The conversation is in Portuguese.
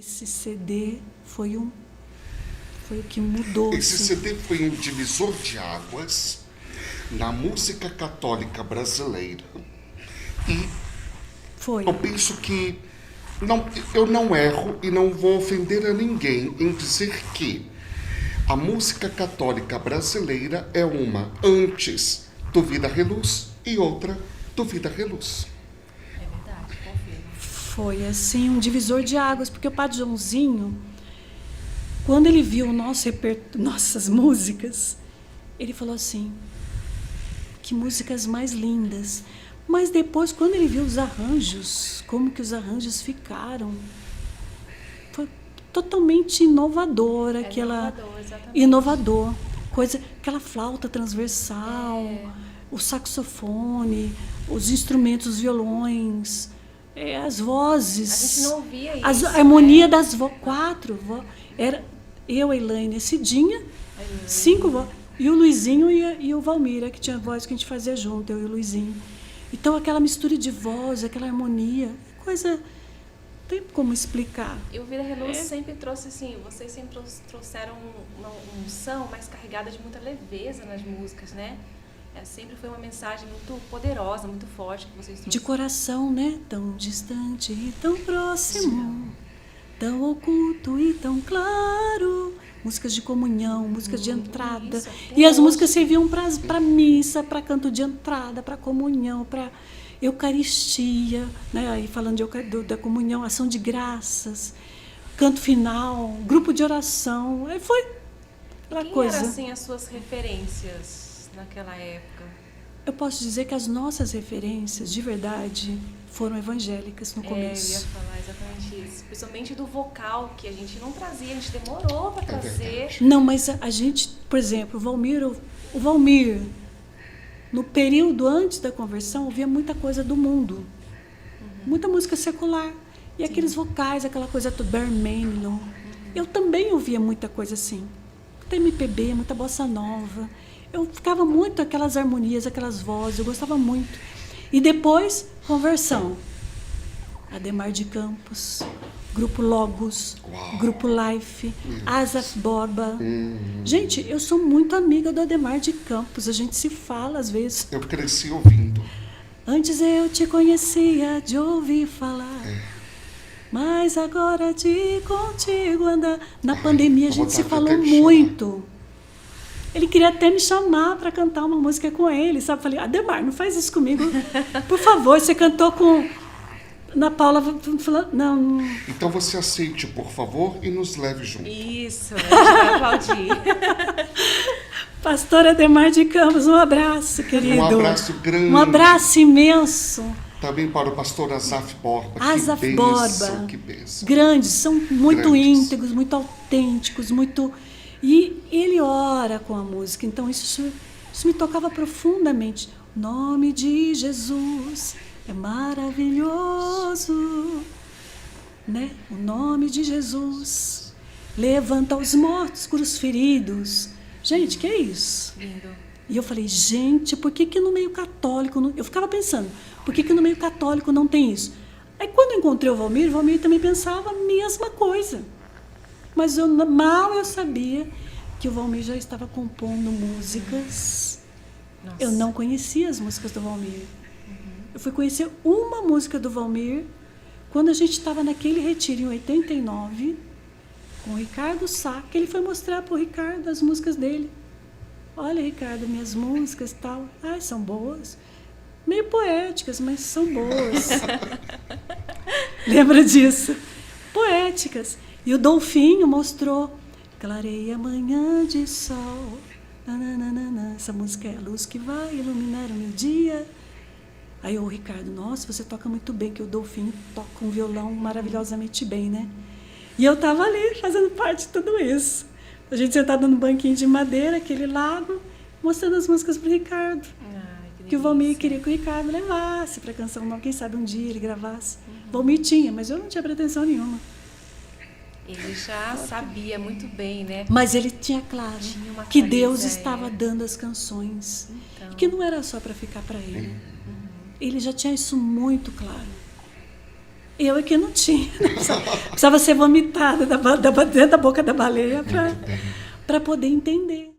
Esse CD foi o que mudou. Esse assim. CD foi um divisor de águas na música católica brasileira. E Foi. eu penso que eu não erro e não vou ofender a ninguém em dizer que a música católica brasileira é uma antes do Vida Reluz e outra do Vida Reluz. É verdade, confirmo. Foi assim um divisor de águas, porque o Padre Joãozinho, quando ele viu o nossas músicas, ele falou assim: que músicas mais lindas. Mas depois, quando ele viu os arranjos, como que os arranjos ficaram, foi totalmente inovador, inovador, aquela flauta transversal, o saxofone, os instrumentos, os violões, as vozes. A gente não ouvia isso. A harmonia das quatro. Era eu, a Elaine, a Cidinha, 5 vozes. E o Luizinho e o Valmira, que tinha voz que a gente fazia junto, eu e o Luizinho. Então, aquela mistura de voz, aquela harmonia, coisa... Não tem como explicar. E o Vida Reluz sempre trouxe, assim, vocês sempre trouxeram uma unção mais carregada de muita leveza nas músicas, né? Sempre foi uma mensagem muito poderosa, muito forte que vocês trouxeram. De coração, né? Tão distante e tão próximo, tão oculto e tão claro. Músicas de comunhão, músicas de entrada. E as músicas serviam para missa, para canto de entrada, para comunhão, para Eucaristia, né? Aí falando da comunhão, ação de graças, canto final, grupo de oração. Aí foi aquela coisa. Quem eram, assim, as suas referências naquela época? Eu posso dizer que as nossas referências, de verdade, foram evangélicas no começo. Eu ia falar exatamente isso. Principalmente do vocal, que a gente não trazia, a gente demorou para trazer. Não, mas a gente, por exemplo, o Valmir, no período antes da conversão, ouvia muita coisa do mundo. Muita música secular. E aqueles vocais, aquela coisa do Barry Manilow. Eu também ouvia muita coisa assim. Muita MPB, muita bossa nova. Eu ficava muito aquelas harmonias, aquelas vozes, eu gostava muito. E depois, conversão. Adhemar de Campos, Grupo Logos, Grupo Life, Asaf Borba. Gente, eu sou muito amiga do Adhemar de Campos, a gente se fala às vezes. Eu cresci ouvindo. Antes eu te conhecia de ouvir falar, mas agora de contigo andar. Na pandemia a gente se falou muito. Ele queria até me chamar para cantar uma música com ele, sabe? Falei, Adhemar, não faz isso comigo. Por favor, você cantou com... Ana Paula falando, não. Então você aceite, por favor, e nos leve junto. Isso, a gente vai aplaudir. Pastor Adhemar de Campos, um abraço, querido. Um abraço grande. Um abraço imenso. Também para o pastor Asaf Borba. Asaf Borba. Que bênção. Grandes, são muito íntegros, muito autênticos, muito... E ele ora com a música, então isso me tocava profundamente. O nome de Jesus é maravilhoso, né? O nome de Jesus levanta os mortos, cura os feridos. Gente, que é isso? Lindo. E eu falei, gente, por que no meio católico... Eu ficava pensando, por que no meio católico não tem isso? Aí quando eu encontrei o Valmir também pensava a mesma coisa. Mas mal eu sabia que o Valmir já estava compondo músicas. Nossa. Eu não conhecia as músicas do Valmir. Eu fui conhecer uma música do Valmir quando a gente estava naquele retiro em 89, com o Ricardo Sá, que ele foi mostrar para o Ricardo as músicas dele. Olha, Ricardo, minhas músicas e tal. Ai, são boas. Meio poéticas, mas são boas. Lembra disso? Poéticas. E o Dolfinho mostrou, clareia manhã de sol, nananana. Essa música é a luz que vai iluminar o meu dia. Aí o Ricardo, nossa, você toca muito bem, que o Dolfinho toca um violão maravilhosamente bem, né? E eu estava ali, fazendo parte de tudo isso. A gente sentada no banquinho de madeira, aquele lago, mostrando as músicas para o Ricardo. Que o Valmir queria que o Ricardo levasse para a canção, quem sabe um dia ele gravasse. Valmir tinha, mas eu não tinha pretensão nenhuma. Ele já sabia muito bem, né? Mas ele tinha claro que Deus estava dando as canções. Então. Que não era só para ficar para ele. Ele já tinha isso muito claro. Eu é que não tinha. Precisava ser vomitada dentro da boca da baleia para poder entender.